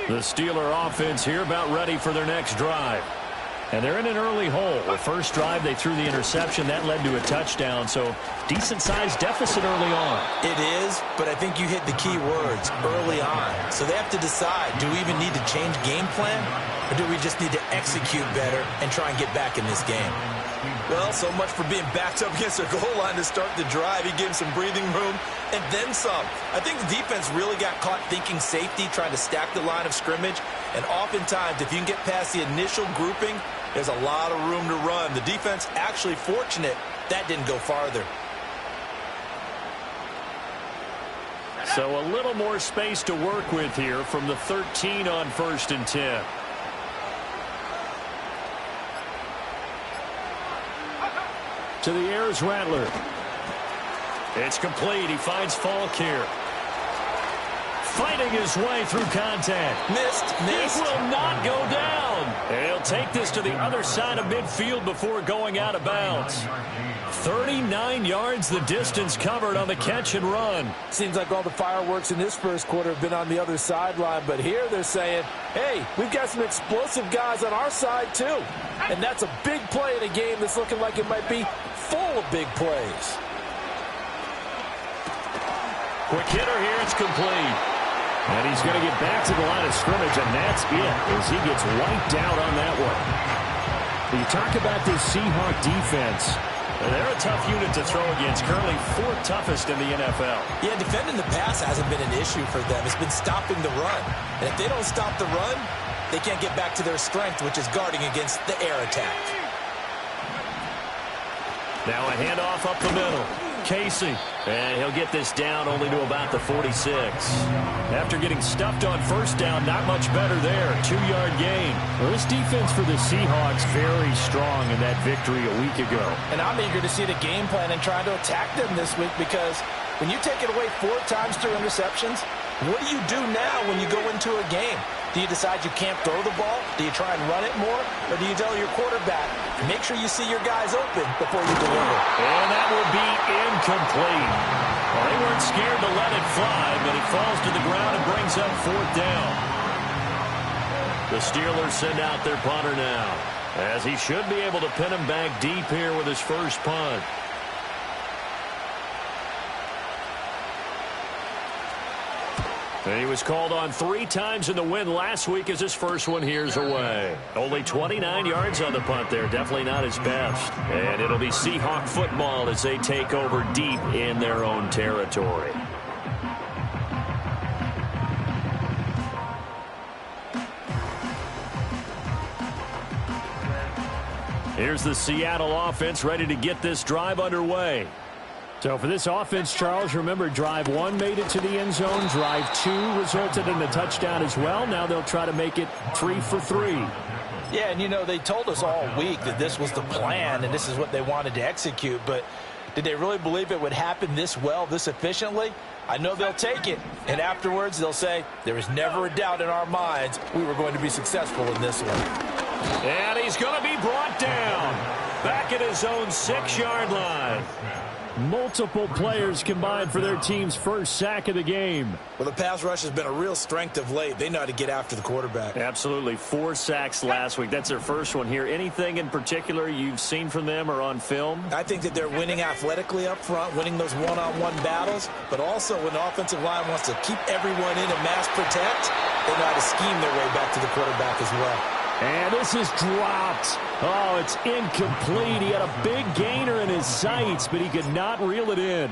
The Steeler offense here about ready for their next drive. And they're in an early hole. The first drive, they threw the interception. That led to a touchdown, so decent-sized deficit early on. It is, but I think you hit the key words, early on. So they have to decide, do we even need to change game plan, or do we just need to execute better and try and get back in this game? Well, so much for being backed up against their goal line to start the drive. He gave him some breathing room and then some. I think the defense really got caught thinking safety, trying to stack the line of scrimmage. And oftentimes, if you can get past the initial grouping, there's a lot of room to run. The defense actually fortunate that didn't go farther. So a little more space to work with here from the 13 on 1st and 10. To the air is Rattler. It's complete. He finds Falk here. Fighting his way through contact. Missed. He will not go down. He'll take this to the other side of midfield before going out of bounds. 39 yards the distance covered on the catch and run. Seems like all the fireworks in this first quarter have been on the other sideline, but here they're saying, hey, we've got some explosive guys on our side too. And that's a big play in a game that's looking like it might be full of big plays. Quick hitter here, it's complete. And he's going to get back to the line of scrimmage, and that's it as he gets wiped out on that one. You talk about this Seahawk defense. They're a tough unit to throw against, currently 4th toughest in the NFL. Yeah, defending the pass hasn't been an issue for them. It's been stopping the run. And if they don't stop the run, they can't get back to their strength, which is guarding against the air attack. Now a handoff up the middle. Casey, and he'll get this down only to about the 46. After getting stuffed on first down, not much better there. 2-yard gain. Well, this defense for the Seahawks very strong in that victory a week ago. And I'm eager to see the game plan and trying to attack them this week, because when you take it away 4 times through interceptions, what do you do now when you go into a game? Do you decide you can't throw the ball? Do you try and run it more? Or do you tell your quarterback, make sure you see your guys open before you deliver? And that will be incomplete. Well, they weren't scared to let it fly, but it falls to the ground and brings up 4th down. The Steelers send out their punter now, as he should be able to pin him back deep here with his first punt. And he was called on 3 times in the win last week as his first one here's away. Only 29 yards on the punt there. Definitely not his best. And it'll be Seahawk football as they take over deep in their own territory. Here's the Seattle offense ready to get this drive underway. So for this offense, Charles, remember, drive 1 made it to the end zone. Drive 2 resulted in a touchdown as well. Now they'll try to make it 3 for 3. Yeah, and you know, they told us all week that this was the plan and this is what they wanted to execute, but did they really believe it would happen this well, this efficiently? I know they'll take it, and afterwards they'll say, there was never a doubt in our minds we were going to be successful in this one. And he's going to be brought down back at his own 6-yard line. Multiple players combined for their team's first sack of the game. Well, the pass rush has been a real strength of late. They know how to get after the quarterback. Absolutely. 4 sacks last week. That's their first one here. Anything in particular you've seen from them or on film? I think that they're winning athletically up front, winning those one-on-one battles, but also when the offensive line wants to keep everyone in and mass protect, they know how to scheme their way back to the quarterback as well. And this is dropped. Oh, it's incomplete. He had a big gainer in his sights, but he could not reel it in.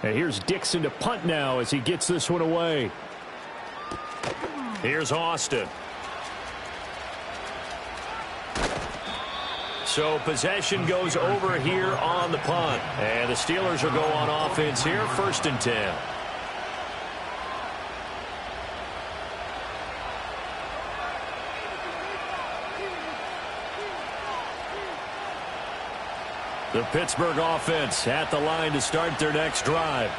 And here's Dixon to punt now as he gets this one away. Here's Austin. So possession goes over here on the punt. And the Steelers will go on offense here, 1st and 10. The Pittsburgh offense at the line to start their next drive.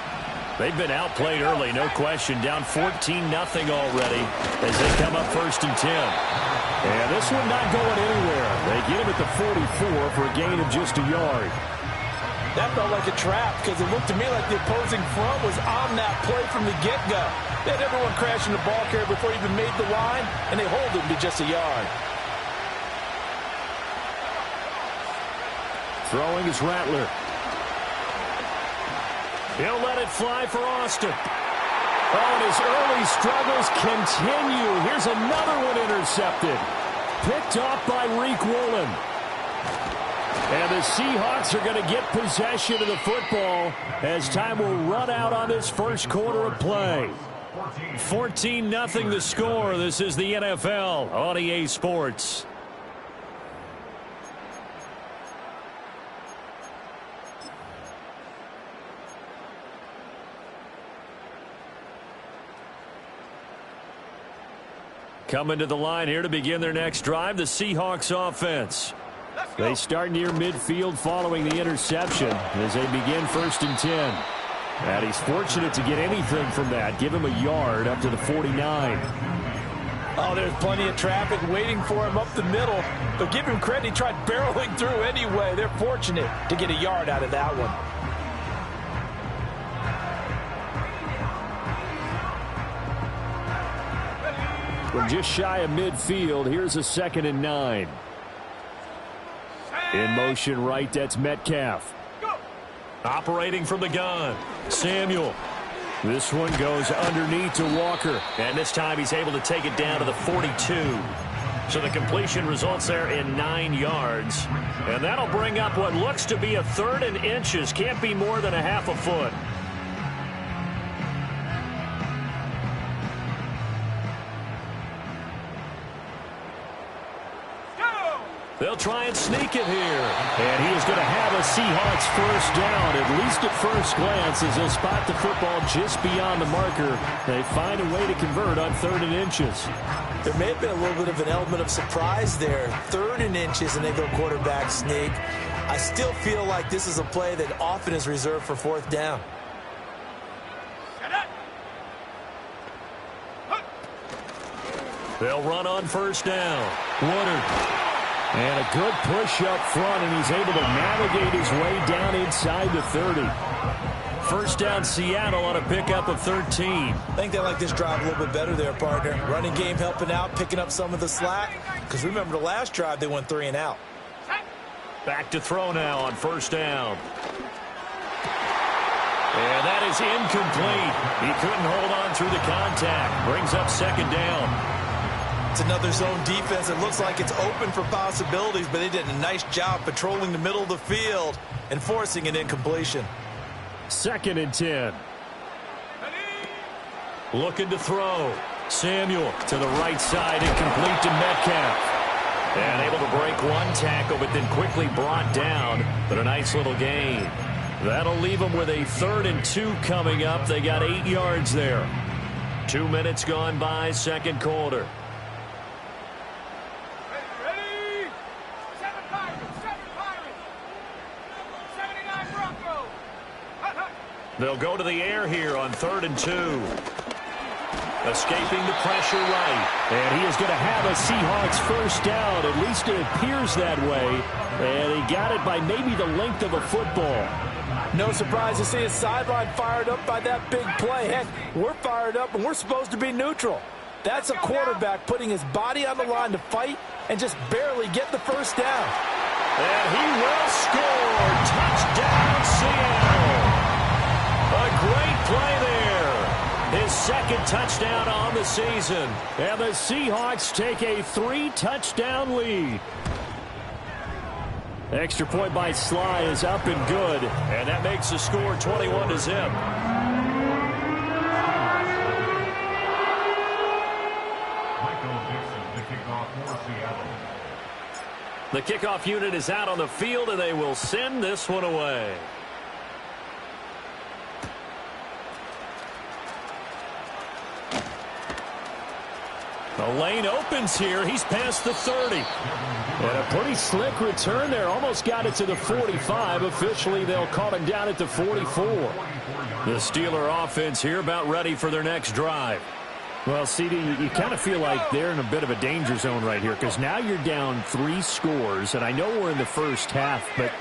They've been outplayed early, no question. Down 14-0 already as they come up 1st and 10. And this one not going anywhere. They get him at the 44 for a gain of just a yard. That felt like a trap because it looked to me like the opposing front was on that play from the get-go. They had everyone crashing the ball carrier before he even made the line, and they hold him to just a yard. Throwing is Rattler. He'll let it fly for Austin. Oh, and his early struggles continue. Here's another one intercepted. Picked off by Reek Woolen. And the Seahawks are going to get possession of the football as time will run out on this first quarter of play. 14-0 the score. This is the NFL on EA Sports. Coming to the line here to begin their next drive, the Seahawks offense. They start near midfield following the interception as they begin 1st and 10. And he's fortunate to get anything from that. Give him a yard up to the 49. Oh, there's plenty of traffic waiting for him up the middle. But give him credit, he tried barreling through anyway. They're fortunate to get a yard out of that one. From just shy of midfield, here's a 2nd and 9. In motion right, that's Metcalf. Operating from the gun, Samuel. This one goes underneath to Walker. And this time he's able to take it down to the 42. So the completion results there in 9 yards. And that'll bring up what looks to be a 3rd and inches. Can't be more than a half a foot. They'll try and sneak it here. And he is going to have a Seahawks first down, at least at first glance, as they'll spot the football just beyond the marker. They find a way to convert on 3rd and inches. There may have been a little bit of an element of surprise there. 3rd and inches, and they go quarterback sneak. I still feel like this is a play that often is reserved for 4th down. They'll run on 1st down. Woodard. And a good push up front, and he's able to navigate his way down inside the 30. 1st down Seattle on a pickup of 13. I think they like this drive a little bit better there, partner. Running game helping out, picking up some of the slack. Because remember the last drive, they went 3 and out. Back to throw now on 1st down. And that is incomplete. He couldn't hold on through the contact. Brings up 2nd down. It's another zone defense. It looks like it's open for possibilities, but they did a nice job patrolling the middle of the field and forcing an incompletion. 2nd and 10. Looking to throw. Samuel to the right side, incomplete to Metcalf. And able to break one tackle, but then quickly brought down. But a nice little gain. That'll leave them with a 3rd and 2 coming up. They got 8 yards there. 2 minutes gone by, 2nd quarter. They'll go to the air here on 3rd and 2. Escaping the pressure right. And he is going to have a Seahawks first down. At least it appears that way. And he got it by maybe the length of a football. No surprise to see his sideline fired up by that big play. Heck, we're fired up and we're supposed to be neutral. That's a quarterback putting his body on the line to fight and just barely get the first down. And he will score. Touchdown, Seattle. A great play there. His 2nd touchdown on the season. And the Seahawks take a 3-touchdown lead. Extra point by Sly is up and good. And that makes the score 21-0. The kickoff unit is out on the field, and they will send this one away. The lane opens here. He's past the 30. And a pretty slick return there. Almost got it to the 45. Officially, they'll call him down at the 44. The Steeler offense here about ready for their next drive. Well, CD, you kind of feel like they're in a bit of a danger zone right here because now you're down 3 scores. And I know we're in the first half, but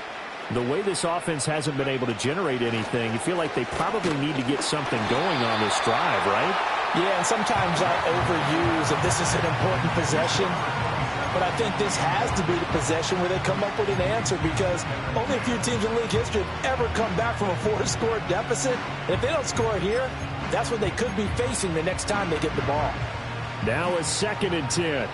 The way this offense hasn't been able to generate anything, you feel like they probably need to get something going on this drive, right? Yeah, and sometimes I overuse if this is an important possession. But I think this has to be the possession where they come up with an answer, because only a few teams in league history have ever come back from a 4-score deficit. And if they don't score here, that's what they could be facing the next time they get the ball. Now a 2nd and 10.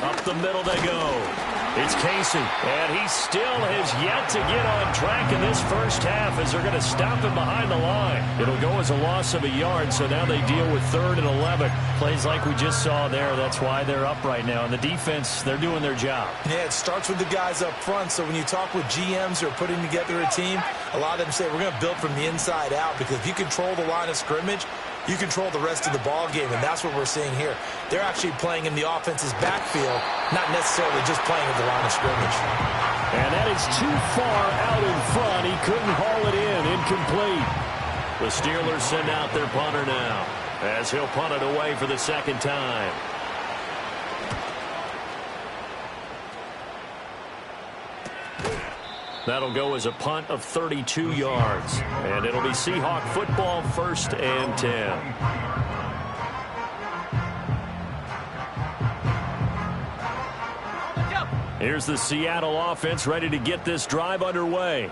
Up the middle they go. It's Casey, and he still has yet to get on track in this first half as they're going to stop him behind the line. It'll go as a loss of a yard, so now they deal with 3rd and 11. Plays like we just saw there. That's why they're up right now. And the defense, they're doing their job. Yeah, it starts with the guys up front. So when you talk with GMs who are putting together a team, a lot of them say we're going to build from the inside out, because if you control the line of scrimmage, you control the rest of the ball game, and that's what we're seeing here. They're actually playing in the offense's backfield, not necessarily just playing at the line of scrimmage. And that is too far out in front. He couldn't haul it in. Incomplete. The Steelers send out their punter now, as he'll punt it away for the 2nd time. That'll go as a punt of 32 yards. And it'll be Seahawk football, 1st and 10. Here's the Seattle offense ready to get this drive underway.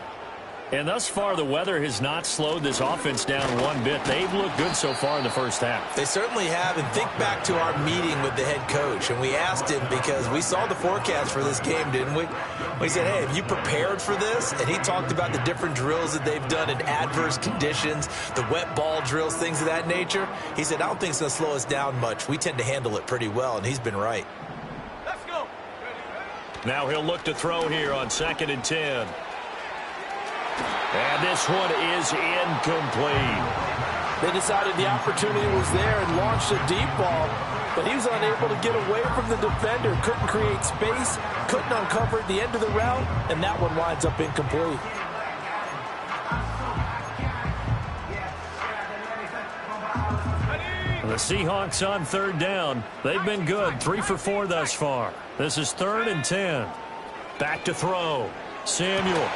And thus far, the weather has not slowed this offense down one bit. They've looked good so far in the first half. They certainly have. And think back to our meeting with the head coach. And we asked him, because we saw the forecast for this game, didn't we? We said, hey, have you prepared for this? And he talked about the different drills that they've done in adverse conditions, the wet ball drills, things of that nature. He said, I don't think it's going to slow us down much. We tend to handle it pretty well, and he's been right. Let's go. Now he'll look to throw here on 2nd and 10. And this one is incomplete. They decided the opportunity was there and launched a deep ball, but he was unable to get away from the defender, couldn't create space, couldn't uncover at the end of the route, and that one winds up incomplete. The Seahawks on 3rd down. They've been good, 3 for 4 thus far. This is 3rd and 10. Back to throw. Samuel.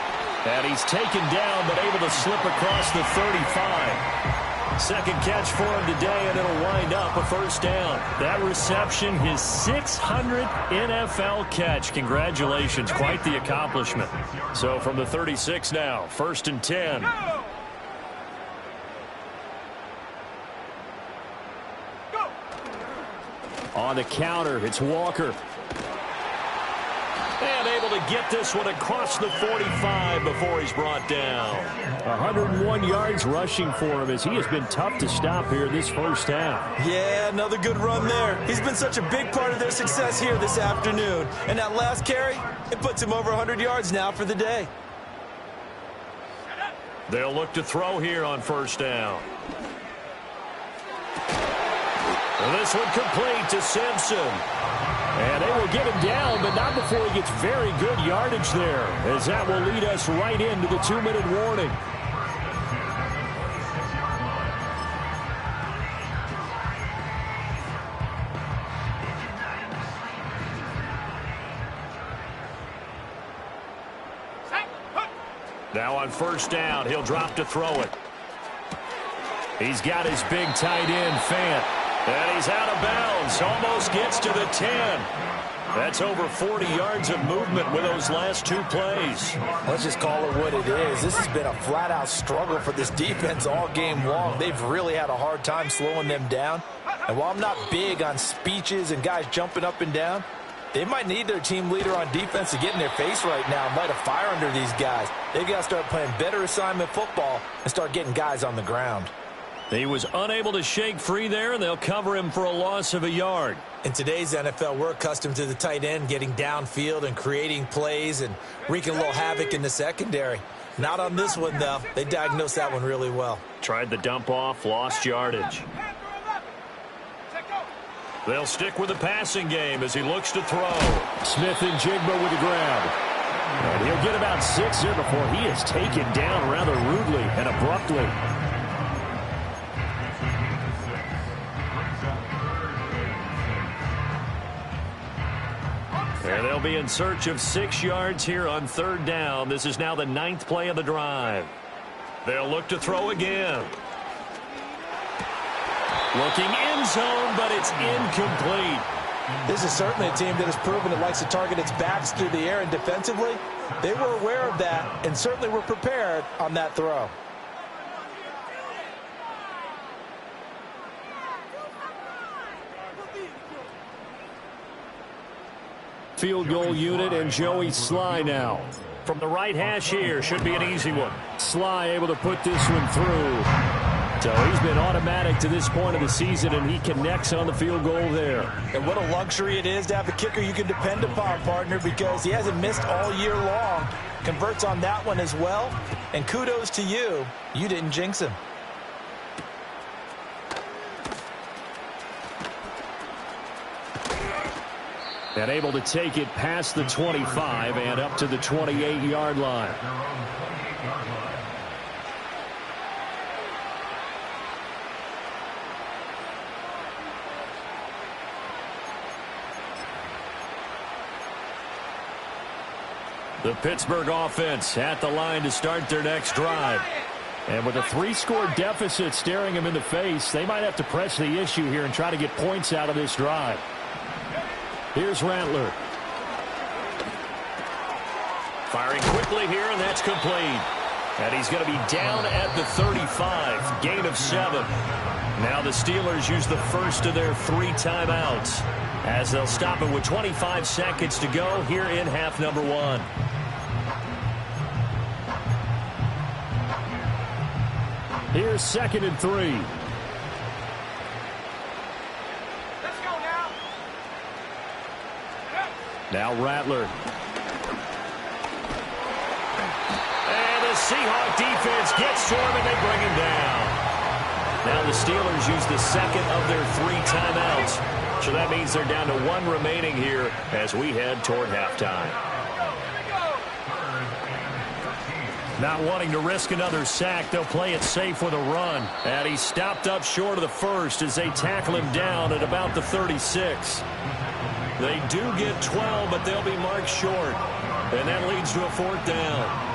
And he's taken down, but able to slip across the 35. Second catch for him today, and it'll wind up a 1st down. That reception, his 600th NFL catch. Congratulations, quite the accomplishment. So from the 36 now, 1st and 10. On the counter, it's Walker. And able to get this one across the 45 before he's brought down. 101 yards rushing for him, as he has been tough to stop here this first half. Yeah, another good run there. He's been such a big part of their success here this afternoon. And that last carry, it puts him over 100 yards now for the day. They'll look to throw here on 1st down. And this one complete to Simpson. And they will get him down, but not before he gets very good yardage there, as that will lead us right into the 2-minute warning. Now on 1st down, he'll drop to throw it. He's got his big tight end, Fant. And he's out of bounds. Almost gets to the 10. That's over 40 yards of movement with those last 2 plays. Let's just call it what it is. This has been a flat-out struggle for this defense all game long. They've really had a hard time slowing them down. And while I'm not big on speeches and guys jumping up and down, they might need their team leader on defense to get in their face right now and light a fire under these guys. They've got to start playing better assignment football and start getting guys on the ground. He was unable to shake free there, and they'll cover him for a loss of a yard. In today's NFL, we're accustomed to the tight end getting downfield and creating plays and wreaking a little havoc in the secondary. Not on this one, though. They diagnosed that one really well. Tried the dump off, lost yardage. They'll stick with the passing game as he looks to throw. Smith and Jigba with the grab. And he'll get about 6 here before he is taken down rather rudely and abruptly. They'll be in search of 6 yards here on 3rd down. This is now the 9th play of the drive. They'll look to throw again. Looking end zone, but it's incomplete. This is certainly a team that has proven it likes to target its backs through the air, and defensively, they were aware of that and certainly were prepared on that throw. Field goal unit and Joey Sly now. From the right hash here, should be an easy one. Sly able to put this one through. So he's been automatic to this point of the season, and he connects on the field goal there. And what a luxury it is to have a kicker you can depend upon, partner, because he hasn't missed all year long. Converts on that one as well. And kudos to you. You didn't jinx him. And able to take it past the 25 and up to the 28-yard line. The Pittsburgh offense at the line to start their next drive. And with a 3-score deficit staring them in the face, they might have to press the issue here and try to get points out of this drive. Here's Rattler. Firing quickly here, and that's complete. And he's going to be down at the 35. Gain of 7. Now the Steelers use the first of their 3 timeouts, as they'll stop it with 25 seconds to go here in half number 1. Here's 2nd and 3. Let's go now. Now Rattler. And the Seahawk defense gets to him, and they bring him down. Now the Steelers use the second of their 3 timeouts. So that means they're down to 1 remaining here as we head toward halftime. Not wanting to risk another sack, they'll play it safe with a run. And he's stopped up short of the first as they tackle him down at about the 36. They do get 12, but they'll be marked short. And that leads to a 4th down.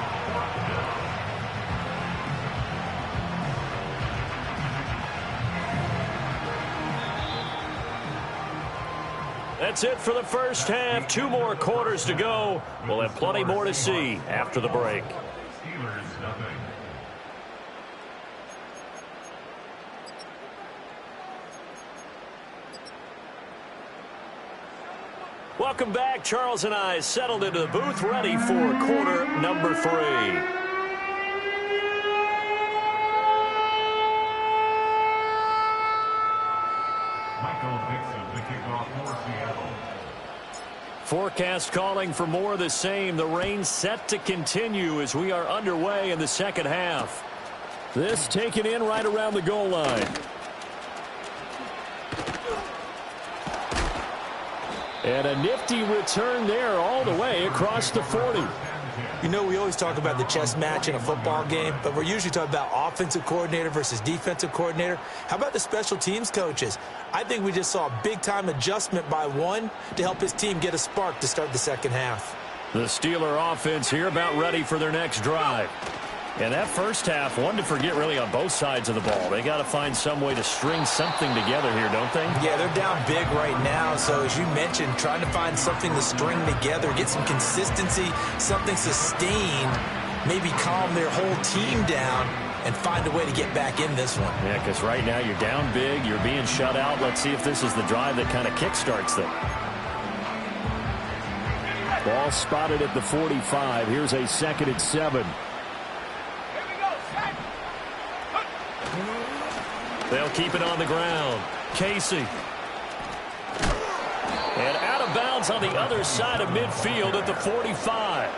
That's it for the first half. 2 more quarters to go. We'll have plenty more to see after the break. Welcome back. Charles and I settled into the booth, ready for quarter number 3. Forecast calling for more of the same. The rain set to continue as we are underway in the second half. This taken in right around the goal line. And a nifty return there all the way across the 40. You know, we always talk about the chess match in a football game, but we're usually talking about offensive coordinator versus defensive coordinator. How about the special teams coaches? I think we just saw a big-time adjustment by one to help his team get a spark to start the second half. The Steeler offense here about ready for their next drive. And that first half, one to forget really on both sides of the ball. They got to find some way to string something together here, don't they? Yeah, they're down big right now. So as you mentioned, trying to find something to string together, get some consistency, something sustained, maybe calm their whole team down and find a way to get back in this one. Yeah, because right now you're down big, you're being shut out. Let's see if this is the drive that kind of kickstarts them. Ball spotted at the 45. Here's a 2nd and 7. They'll keep it on the ground. Casey. And out of bounds on the other side of midfield at the 45.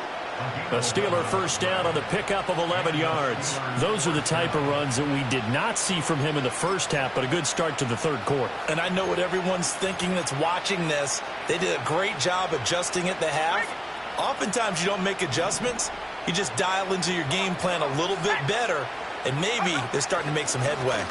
A Steeler first down on the pickup of 11 yards. Those are the type of runs that we did not see from him in the first half, but a good start to the 3rd quarter. And I know what everyone's thinking that's watching this. They did a great job adjusting at the half. Oftentimes you don't make adjustments. You just dial into your game plan a little bit better, and maybe they're starting to make some headway.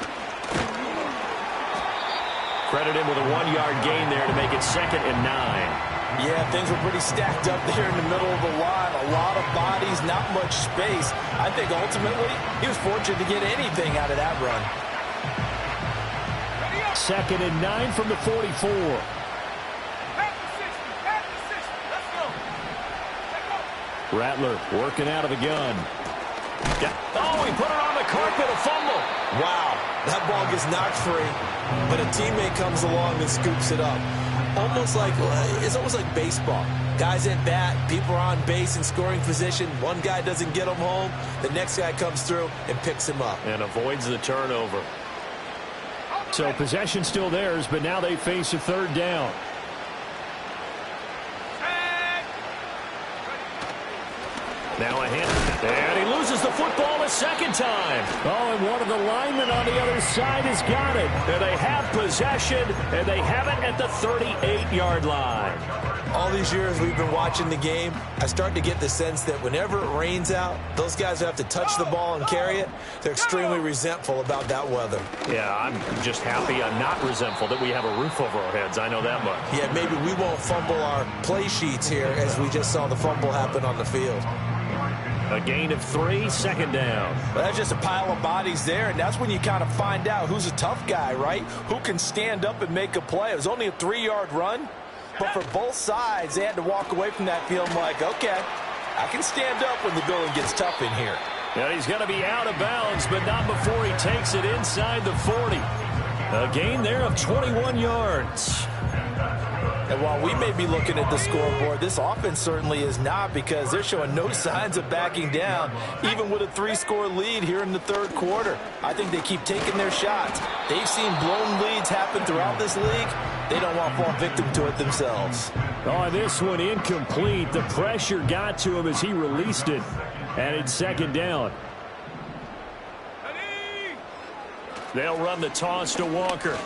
Credit him with a 1-yard gain there to make it 2nd and 9. Yeah, things were pretty stacked up there in the middle of the line. A lot of bodies, not much space. I think ultimately he was fortunate to get anything out of that run. 2nd and 9 from the 44. Rattler working out of the gun. Oh, he put it on the carpet, a fumble. Wow, that ball gets knocked free, but a teammate comes along and scoops it up. It's almost like baseball. Guys at bat, people are on base in scoring position. One guy doesn't get him home. The next guy comes through and picks him up. And avoids the turnover. So possession still theirs, but now they face a 3rd down. Now a hit. And he loses the football a 2nd time. Oh, and one of the linemen on the other side has got it. And they have possession, and they have it at the 38-yard line. All these years we've been watching the game, I start to get the sense that whenever it rains out, those guys who have to touch the ball and carry it, they're extremely resentful about that weather. Yeah, I'm just happy I'm not resentful that we have a roof over our heads. I know that much. Yeah, maybe we won't fumble our play sheets here as we just saw the fumble happen on the field. A gain of 3, 2nd down. Well, that's just a pile of bodies there, and that's when you kind of find out who's a tough guy, right? Who can stand up and make a play. It was only a 3-yard run, but for both sides, they had to walk away from that field like, okay, I can stand up when the going gets tough in here. And he's going to be out of bounds, but not before he takes it inside the 40. A gain there of 21 yards. And while we may be looking at the scoreboard, this offense certainly is not, because they're showing no signs of backing down, even with a 3-score lead here in the 3rd quarter. I think they keep taking their shots. They've seen blown leads happen throughout this league. They don't want to fall victim to it themselves. Oh, this one incomplete. The pressure got to him as he released it. And it's 2nd down. They'll run the toss to Walker.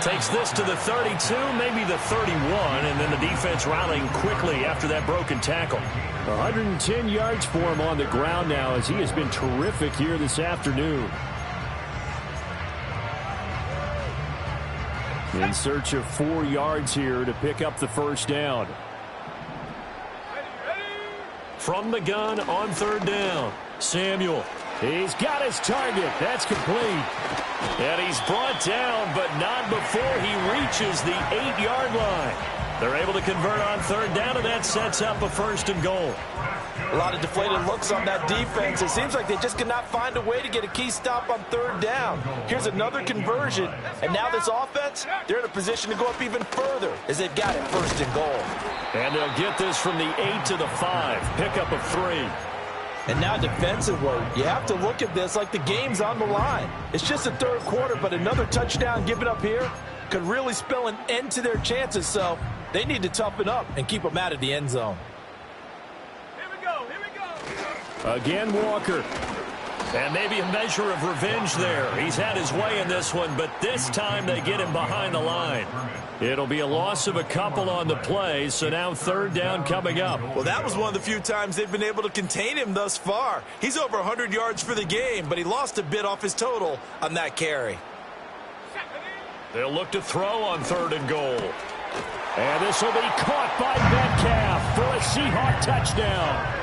Takes this to the 32, maybe the 31, and then the defense rallying quickly after that broken tackle. 110 yards for him on the ground now, as he has been terrific here this afternoon. In search of 4 yards here to pick up the 1st down. From the gun on 3rd down, Samuel. He's got his target. That's complete. And he's brought down, but not before he reaches the 8-yard line. They're able to convert on 3rd down, and that sets up a 1st and goal. A lot of deflated looks on that defense. It seems like they just cannot find a way to get a key stop on 3rd down. Here's another conversion, and now this offense, they're in a position to go up even further as they've got it 1st and goal. And they'll get this from the 8 to the 5. Pickup of 3. And now defensively, you have to look at this like the game's on the line. It's just the 3rd quarter, but another touchdown given up here could really spell an end to their chances, so they need to toughen up and keep them out of the end zone. Here we go. Again, Walker. And maybe a measure of revenge there. He's had his way in this one, but this time they get him behind the line. It'll be a loss of a couple on the play, so now 3rd down coming up. Well, that was one of the few times they've been able to contain him thus far. He's over 100 yards for the game, but he lost a bit off his total on that carry. They'll look to throw on 3rd and goal. And this will be caught by Metcalf for a Seahawk touchdown.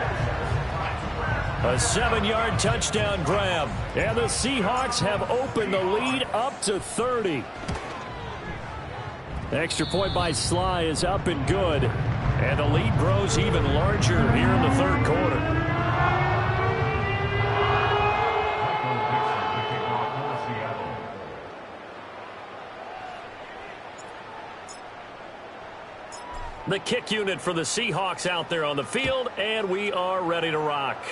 A 7-yard touchdown grab. And the Seahawks have opened the lead up to 30. Extra point by Sly is up and good. And the lead grows even larger here in the 3rd quarter. The kick unit for the Seahawks out there on the field, and we are ready to rock.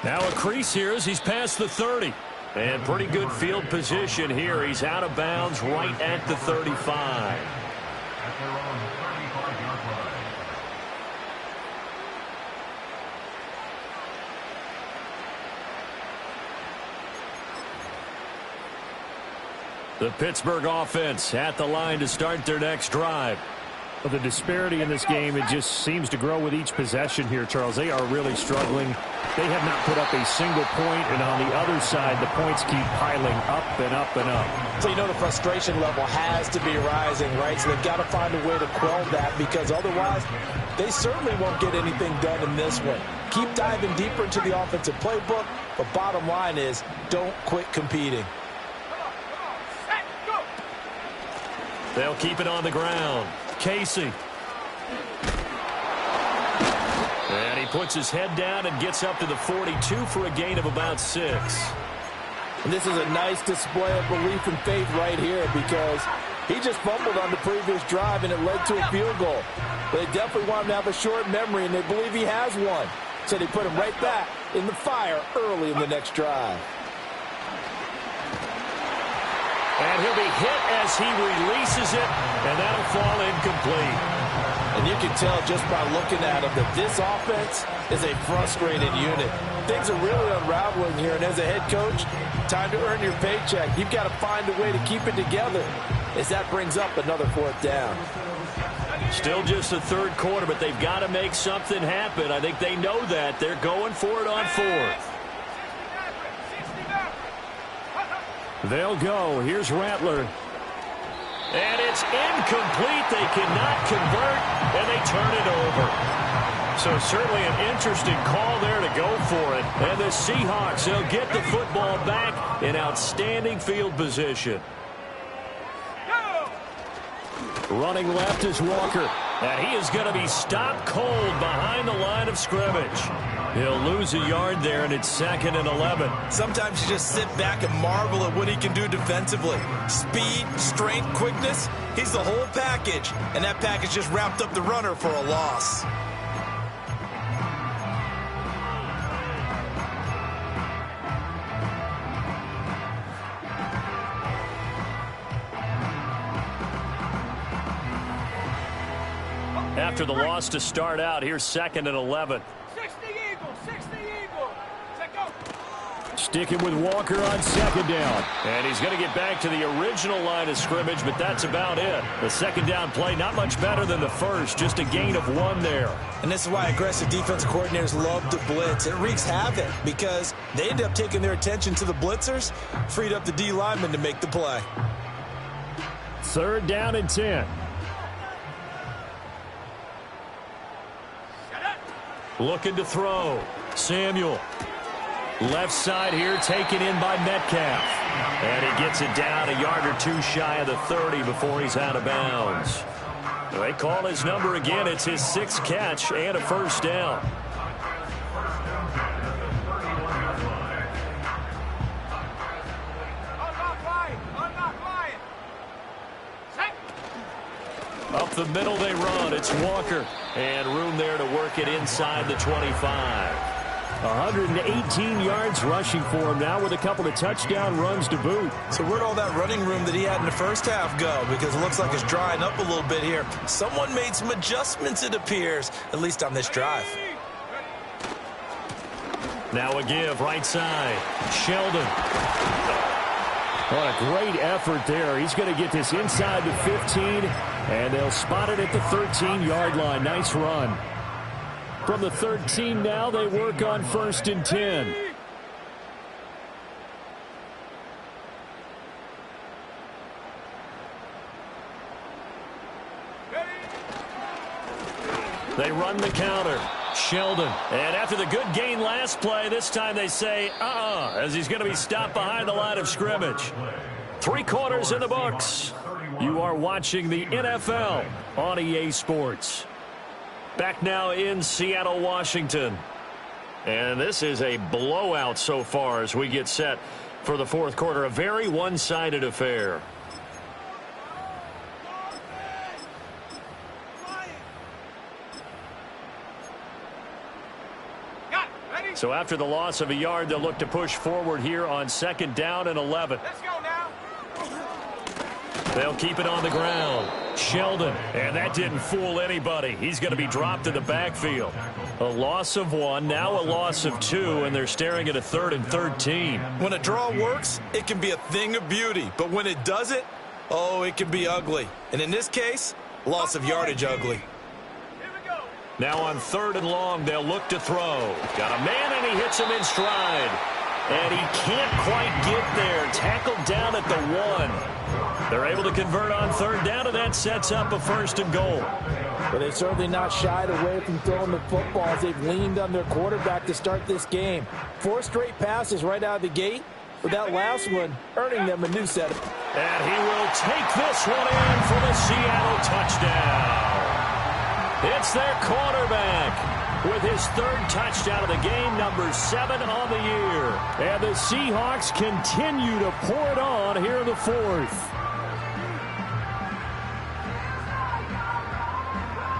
Now a crease here as he's past the 30. And pretty good field position here. He's out of bounds right at the 35. The Pittsburgh offense at the line to start their next drive. Well, the disparity in this game, it just seems to grow with each possession here, Charles. They are really struggling. They have not put up a single point, and on the other side, the points keep piling up and up and up. So you know the frustration level has to be rising, right? So they've got to find a way to quell that, because otherwise they certainly won't get anything done in this one. Keep diving deeper into the offensive playbook, but bottom line is don't quit competing. They'll keep it on the ground. Casey. And he puts his head down and gets up to the 42 for a gain of about 6. And this is a nice display of belief and faith right here, because he just fumbled on the previous drive and it led to a field goal. They definitely want him to have a short memory, and they believe he has one. So they put him right back in the fire early in the next drive. And he'll be hit as he releases it, and that'll fall incomplete. And you can tell just by looking at him that this offense is a frustrated unit. Things are really unraveling here, and as a head coach, time to earn your paycheck. You've got to find a way to keep it together, as that brings up another 4th down. Still just the third quarter, but they've got to make something happen. I think they know that. They're going for it on 4th. They'll go. Here's Rattler. And it's incomplete. They cannot convert, and they turn it over. So certainly an interesting call there to go for it. And the Seahawks, they'll get the football back in outstanding field position. Running left is Walker. And he is going to be stopped cold behind the line of scrimmage. He'll lose a yard there, and it's 2nd and 11. Sometimes you just sit back and marvel at what he can do defensively. Speed, strength, quickness, he's the whole package. And that package just wrapped up the runner for a loss. After the loss to start out, here's 2nd and 11. 60 Eagle. Sticking with Walker on 2nd down. And he's going to get back to the original line of scrimmage, but that's about it. The 2nd down play, not much better than the first, just a gain of 1 there. And this is why aggressive defensive coordinators love to blitz. It wreaks havoc because they end up taking their attention to the blitzers, freed up the D lineman to make the play. 3rd down and 10. Looking to throw. Samuel. Left side here, taken in by Metcalf. And he gets it down a yard or 2 shy of the 30 before he's out of bounds. They call his number again. It's his 6th catch and a 1st down. Up the middle they run. It's Walker. And room there to work it inside the 25. 118 yards rushing for him now with a couple of touchdown runs to boot. So where'd all that running room that he had in the first half go? Because it looks like it's drying up a little bit here. Someone made some adjustments, it appears, at least on this drive. Now a give, right side. Sheldon. What a great effort there. He's going to get this inside the 15, and they'll spot it at the 13-yard line. Nice run. From the 13 now, they work on 1st and 10. They run the counter. Sheldon. And after the good gain last play, this time they say, as he's going to be stopped behind the line of scrimmage. 3 quarters in the books. You are watching the NFL on EA Sports. Back now in Seattle, Washington. And this is a blowout so far as we get set for the 4th quarter. A very one-sided affair. So after the loss of a yard, they'll look to push forward here on 2nd down and 11. Let's go now. They'll keep it on the ground. Sheldon, and that didn't fool anybody. He's going to be dropped in the backfield. A loss of 1, now a loss of 2, and they're staring at a 3rd and 13. When a draw works, it can be a thing of beauty. But when it doesn't, oh, it can be ugly. And in this case, Loss of yardage ugly. Now on 3rd and long, they'll look to throw. Got a man, and he hits him in stride. And he can't quite get there. Tackled down at the 1. They're able to convert on 3rd down, and that sets up a 1st and goal. But they've certainly not shied away from throwing the football as they've leaned on their quarterback to start this game. 4 straight passes right out of the gate, with that last one earning them a new set. And he will take this one in for the Seattle touchdown. It's their quarterback with his 3rd touchdown of the game, number 7 on the year. And the Seahawks continue to pour it on here in the 4th.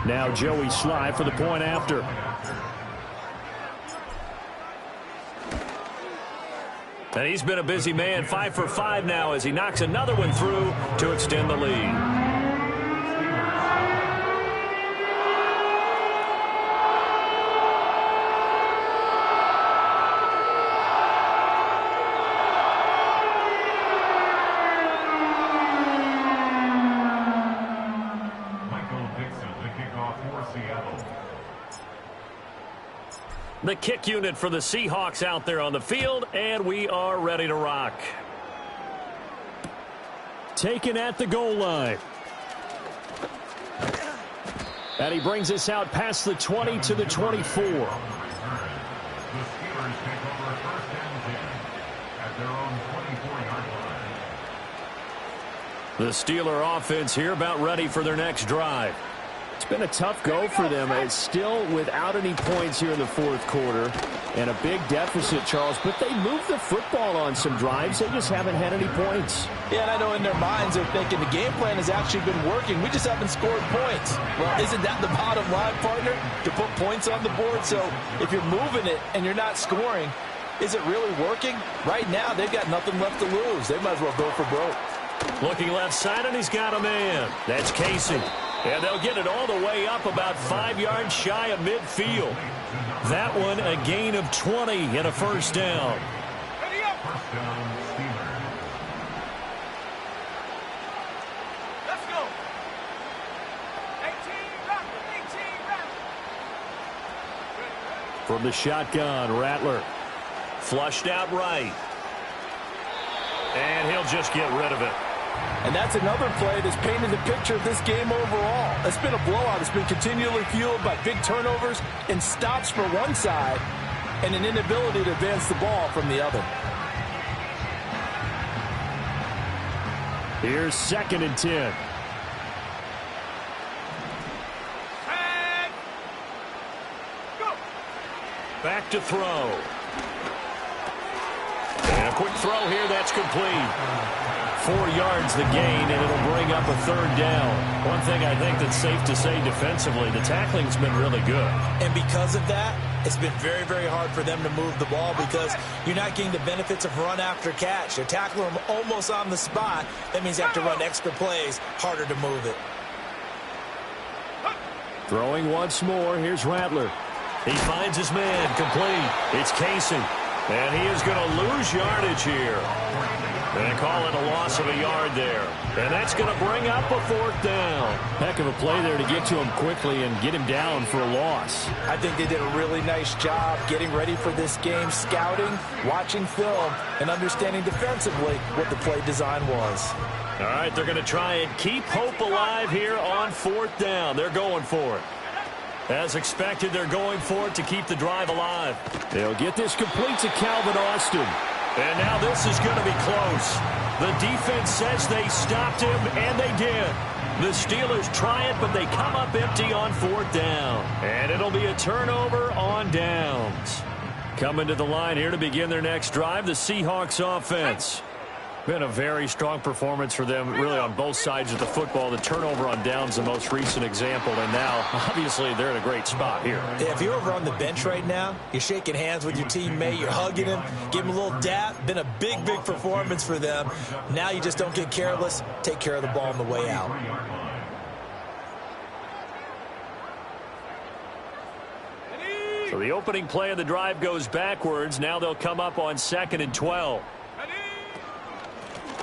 Now Joey Sly for the point after. And he's been a busy man, 5 for 5 now as he knocks another one through to extend the lead. The kick unit for the Seahawks out there on the field, and we are ready to rock. Taken at the goal line. And he brings us out past the 20 to the 24. The Steeler offense here about ready for their next drive. It's been a tough go for them. It's still without any points here in the 4th quarter and a big deficit, Charles, but they moved the football on some drives. They just haven't had any points. Yeah, and I know in their minds they're thinking the game plan has actually been working. We just haven't scored points. Well, isn't that the bottom line, partner? To put points on the board. So if you're moving it and you're not scoring, is it really working? Right now, they've got nothing left to lose. They might as well go for broke. Looking left side, and he's got a man. That's Casey. And they'll get it all the way up about 5 yards shy of midfield. That one a gain of 20 and a 1st down. Let's go. 18 Rattler. From the shotgun, Rattler. Flushed out right. And he'll just get rid of it. And that's another play that's painted the picture of this game overall. It's been a blowout. It's been continually fueled by big turnovers and stops for one side and an inability to advance the ball from the other. Here's 2nd and 10. And go. Back to throw. And a quick throw here. That's complete. 4 yards the gain, and it'll bring up a 3rd down. One thing I think that's safe to say defensively, the tackling's been really good. And because of that, it's been very, very hard for them to move the ball because you're not getting the benefits of run after catch. They're tackling them almost on the spot. That means you have to run extra plays, harder to move it. Throwing once more, here's Rattler. He finds his man, complete. It's Casey, and he is going to lose yardage here. They call it a loss of a yard there. And that's going to bring up a 4th down. Heck of a play there to get to him quickly and get him down for a loss. I think they did a really nice job getting ready for this game, scouting, watching film, and understanding defensively what the play design was. All right, they're going to try and keep hope alive here on 4th down. They're going for it. As expected, they're going for it to keep the drive alive. They'll get this complete to Calvin Austin. And now this is going to be close. The defense says they stopped him, and they did. The Steelers try it, but they come up empty on 4th down. And it'll be a turnover on downs. Coming to the line here to begin their next drive, the Seahawks offense. Been a very strong performance for them, really, on both sides of the football. The turnover on downs, the most recent example, and now, obviously, they're in a great spot here. Yeah, if you're over on the bench right now, you're shaking hands with your teammate, you're hugging him, give him a little dap. Been a big, big performance for them. Now you just don't get careless. Take care of the ball on the way out. So the opening play of the drive goes backwards. Now they'll come up on 2nd and 12.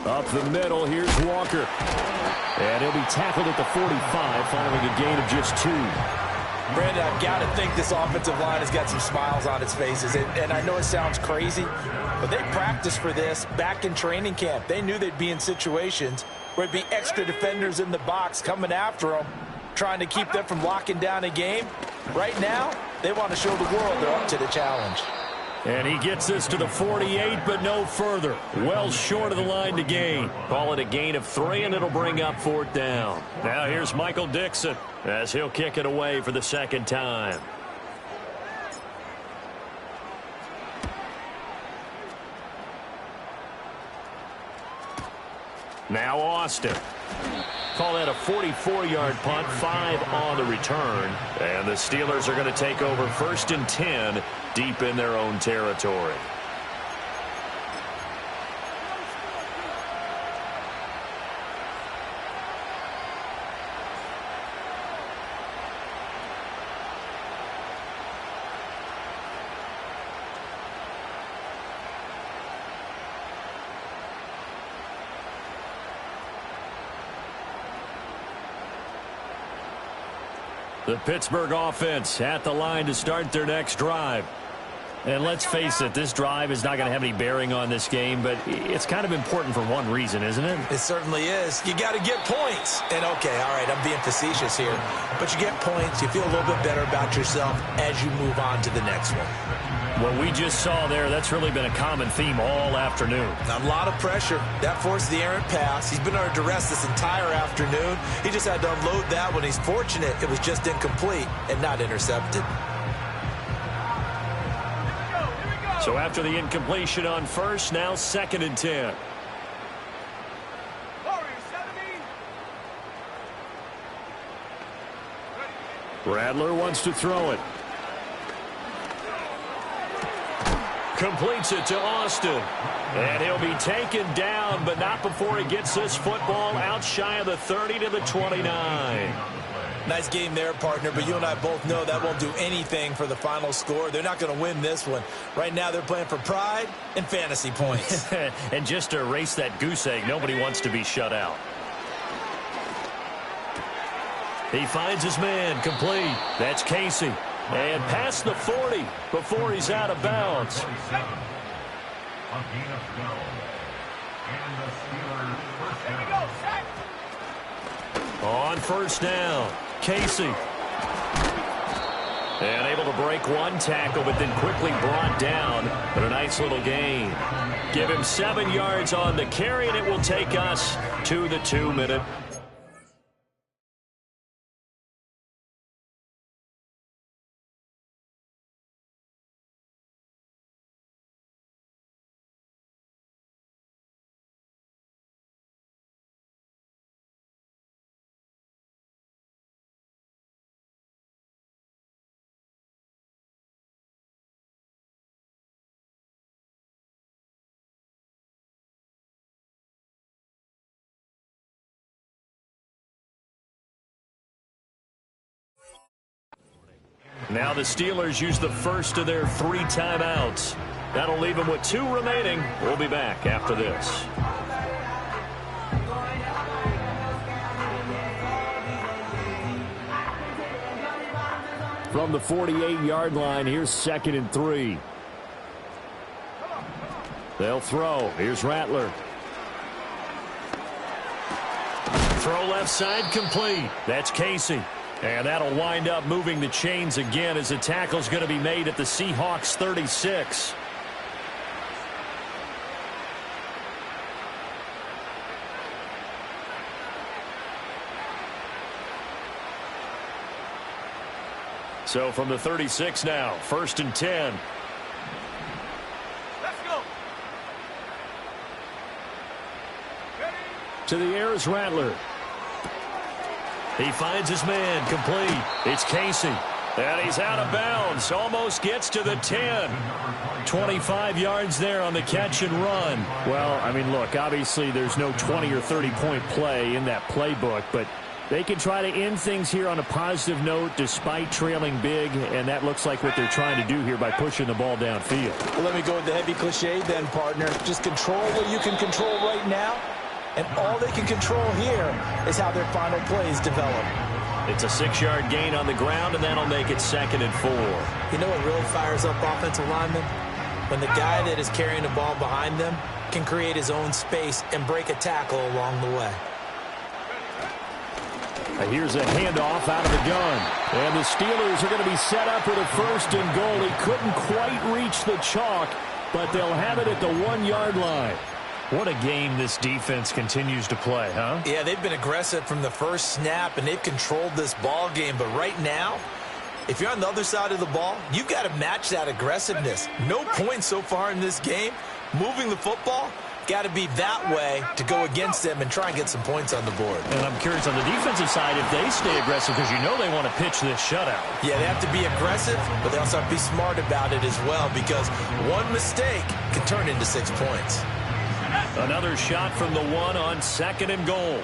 Up the middle, here's Walker. And he'll be tackled at the 45 following a gain of just 2. Brandon, I've got to think this offensive line has got some smiles on its faces. And I know it sounds crazy, but they practiced for this back in training camp. They knew they'd be in situations where it'd be extra defenders in the box coming after them, trying to keep them from locking down a game. Right now, they want to show the world they're up to the challenge. And he gets this to the 48, but no further. Well short of the line to gain. Call it a gain of 3, and it'll bring up 4th down. Now here's Michael Dixon as he'll kick it away for the 2nd time. Now Austin. Call that a 44-yard punt, 5 on the return. And the Steelers are going to take over 1st and 10 deep in their own territory. The Pittsburgh offense at the line to start their next drive. And let's face it, this drive is not going to have any bearing on this game, but it's kind of important for one reason, isn't it? It certainly is. You got to get points. And, okay, all right, I'm being facetious here. But you get points, you feel a little bit better about yourself as you move on to the next one. What we just saw there, that's really been a common theme all afternoon. A lot of pressure. That forced the errant pass. He's been under duress this entire afternoon. He just had to unload that one. He's fortunate it was just incomplete and not intercepted. So after the incompletion on 1st, now 2nd and 10. Rattler wants to throw it. Completes it to Austin. And he'll be taken down, but not before he gets this football out shy of the 30 to the 29. Nice game there, partner, but you and I both know that won't do anything for the final score. They're not going to win this one. Right now they're playing for pride and fantasy points. And just to erase that goose egg, nobody wants to be shut out. He finds his man, complete. That's Casey. And past the 40 before he's out of bounds. On 1st down, Casey. And able to break one tackle, but then quickly brought down. But a nice little gain. Give him 7 yards on the carry, and it will take us to the 2-minute. Now the Steelers use the first of their 3 timeouts. That'll leave them with 2 remaining. We'll be back after this. From the 48-yard line, here's 2nd and 3. They'll throw. Here's Rattler. Throw left side, complete. That's Casey. And that'll wind up moving the chains again as the tackle's going to be made at the Seahawks 36. So from the 36 now, 1st and 10. Let's go. Ready? To the air is Rattler. He finds his man, complete. It's Casey. And he's out of bounds. Almost gets to the 10. 25 yards there on the catch and run. Well, I mean, look, obviously there's no 20 or 30-point play in that playbook, but They can try to end things here on a positive note despite trailing big, and that looks like what they're trying to do here by pushing the ball downfield. Well, let me go with the heavy cliche then, partner. Just control what you can control right now, and all they can control here is how their final plays develop. It's a 6-yard gain on the ground, and that'll make it 2nd and 4. You know what really fires up offensive linemen? When the guy that is carrying the ball behind them can create his own space and break a tackle along the way. Here's a handoff out of the gun. And the Steelers are going to be set up with a 1st and goal. He couldn't quite reach the chalk, but they'll have it at the 1-yard line. What a game this defense continues to play, huh? Yeah, they've been aggressive from the first snap, and they've controlled this ball game. But right now, if you're on the other side of the ball, you've got to match that aggressiveness. No points so far in this game. Moving the football, got to be that way to go against them and try and get some points on the board. And I'm curious on the defensive side if they stay aggressive, because you know they want to pitch this shutout. Yeah, they have to be aggressive, but they also have to be smart about it as well, because one mistake can turn into 6 points. Another shot from the 1 on 2nd and goal.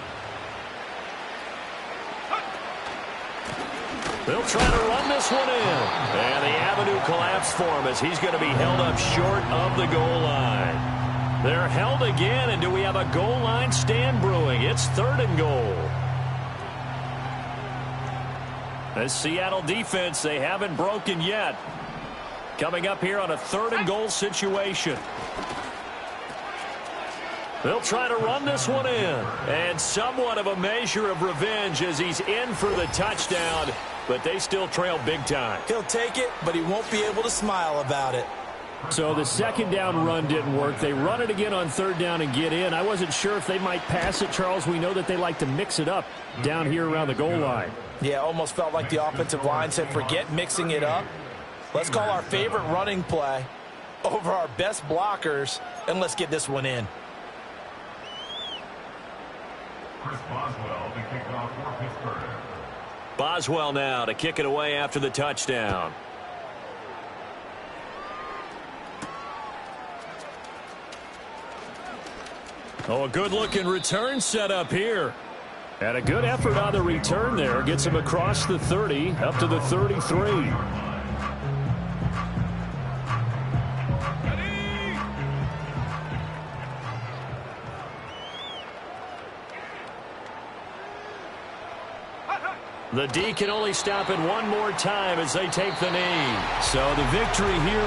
They'll try to run this one in. And the avenue collapsed for him as he's going to be held up short of the goal line. They're held again, and do we have a goal line stand brewing? It's 3rd and goal. This Seattle defense, they haven't broken yet. Coming up here on a 3rd and goal situation. They'll try to run this one in. And somewhat of a measure of revenge as he's in for the touchdown, but they still trail big time. He'll take it, but he won't be able to smile about it. So the 2nd down run didn't work. They run it again on 3rd down and get in. I wasn't sure if they might pass it, Charles. We know that they like to mix it up down here around the goal line. Yeah, almost felt like the offensive line said, forget mixing it up. Let's call our favorite running play over our best blockers, and let's get this one in. Boswell to kick off for Pittsburgh. Boswell now to kick it away after the touchdown. Oh, a good-looking return set up here. And a good effort on the return there. Gets him across the 30, up to the 33. The D can only stop it one more time as they take the knee. So the victory here